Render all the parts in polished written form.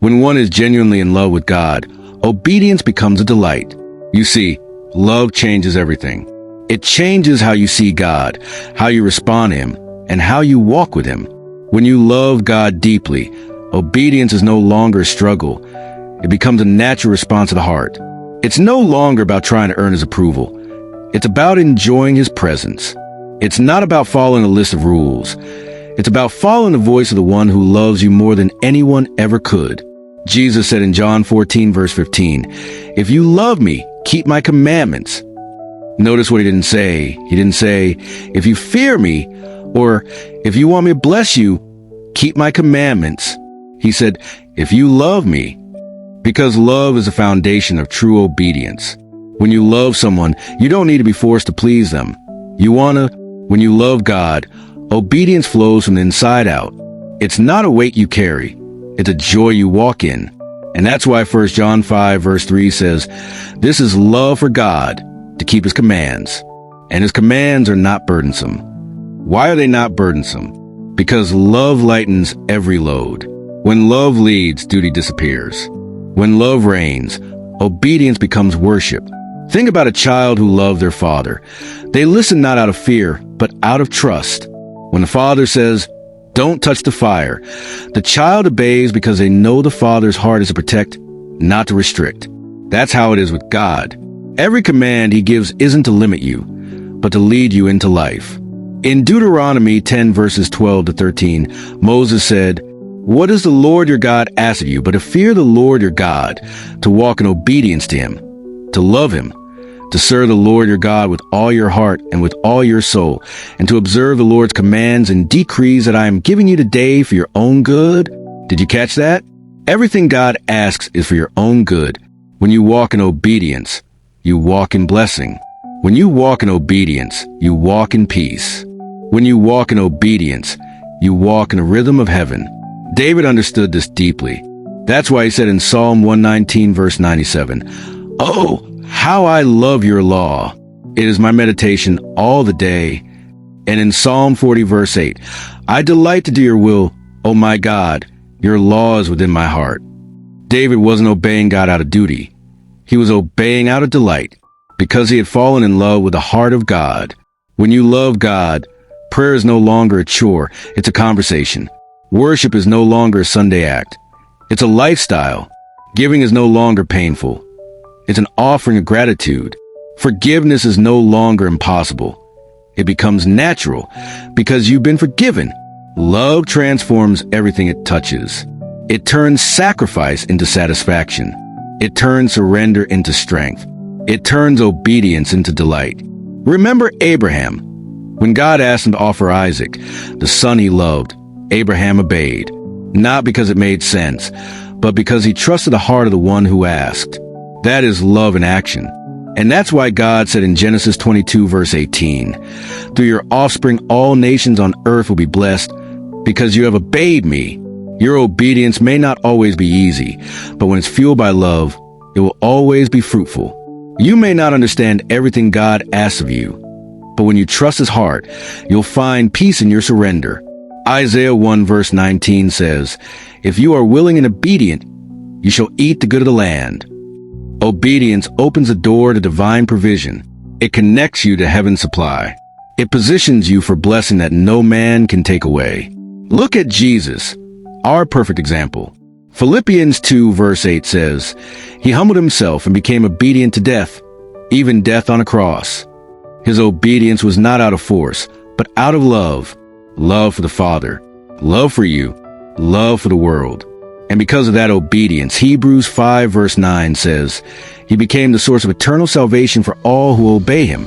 When one is genuinely in love with God, obedience becomes a delight. You see, love changes everything. It changes how you see God, how you respond to Him, and how you walk with Him. When you love God deeply, obedience is no longer a struggle. It becomes a natural response of the heart. It's no longer about trying to earn His approval. It's about enjoying His presence. It's not about following a list of rules. It's about following the voice of the one who loves you more than anyone ever could. Jesus said in John 14, verse 15, "If you love me, keep my commandments." Notice what He didn't say. He didn't say, "If you fear me," or "If you want me to bless you, keep my commandments." He said, "If you love me," because love is the foundation of true obedience. When you love someone, you don't need to be forced to please them. When you love God, obedience flows from the inside out. It's not a weight you carry. It's a joy you walk in. And that's why 1 John 5 verse 3 says, "This is love for God, to keep His commands. And His commands are not burdensome." Why are they not burdensome? Because love lightens every load. When love leads, duty disappears. When love reigns, obedience becomes worship. Think about a child who loved their father. They listen not out of fear, but out of trust. When the father says, "Don't touch the fire," the child obeys because they know the father's heart is to protect, not to restrict. That's how it is with God. Every command He gives isn't to limit you, but to lead you into life. In Deuteronomy 10 verses 12 to 13, Moses said, "What does the Lord your God ask of you but to fear the Lord your God, to walk in obedience to Him, to love Him, to serve the Lord your God with all your heart and with all your soul, and to observe the Lord's commands and decrees that I am giving you today for your own good?" Did you catch that? Everything God asks is for your own good. When you walk in obedience, you walk in blessing. When you walk in obedience, you walk in peace. When you walk in obedience, you walk in the rhythm of heaven. David understood this deeply. That's why he said in Psalm 119 verse 97, "Oh, how I love your law. It is my meditation all the day." And in Psalm 40 verse 8, "I delight to do your will, O my God, your law is within my heart." David wasn't obeying God out of duty. He was obeying out of delight, because he had fallen in love with the heart of God. When you love God, prayer is no longer a chore, it's a conversation. Worship is no longer a Sunday act. It's a lifestyle. Giving is no longer painful. It's an offering of gratitude. Forgiveness is no longer impossible. It becomes natural because you've been forgiven. Love transforms everything it touches. It turns sacrifice into satisfaction. It turns surrender into strength. It turns obedience into delight. Remember Abraham. When God asked him to offer Isaac, the son he loved, Abraham obeyed, not because it made sense, but because he trusted the heart of the one who asked. That is love in action. And that's why God said in Genesis 22 verse 18, "Through your offspring all nations on earth will be blessed, because you have obeyed me." Your obedience may not always be easy, but when it's fueled by love, it will always be fruitful. You may not understand everything God asks of you, but when you trust His heart, you'll find peace in your surrender. Isaiah 1 verse 19 says, "If you are willing and obedient, you shall eat the good of the land." Obedience opens the door to divine provision. It connects you to heaven's supply. It positions you for blessing that no man can take away. Look at Jesus, our perfect example. Philippians 2 verse 8 says, "He humbled Himself and became obedient to death, even death on a cross." His obedience was not out of force, but out of love. Love for the Father, love for you, love for the world. And because of that obedience, Hebrews 5 verse 9 says, "He became the source of eternal salvation for all who obey Him."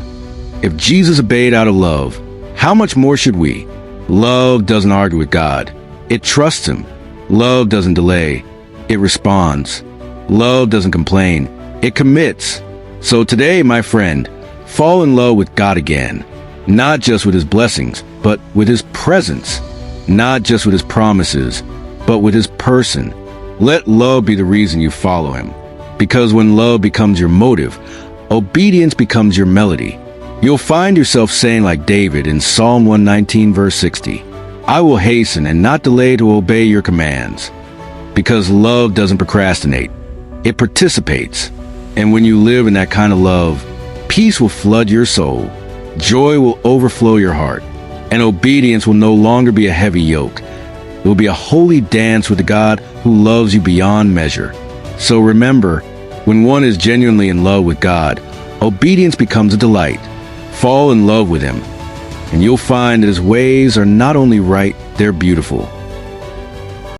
If Jesus obeyed out of love, how much more should we? Love doesn't argue with God. It trusts Him. Love doesn't delay. It responds. Love doesn't complain. It commits. So today, my friend, fall in love with God again. Not just with His blessings, but with His presence. Not just with His promises, but with His person. Let love be the reason you follow Him. Because when love becomes your motive, obedience becomes your melody. You'll find yourself saying like David in Psalm 119 verse 60, "I will hasten and not delay to obey your commands." because love doesn't procrastinate. It participates. And when you live in that kind of love, peace will flood your soul, joy will overflow your heart, and obedience will no longer be a heavy yoke. It will be a holy dance with a God who loves you beyond measure. So remember, when one is genuinely in love with God, obedience becomes a delight. Fall in love with Him, and you'll find that His ways are not only right, they're beautiful.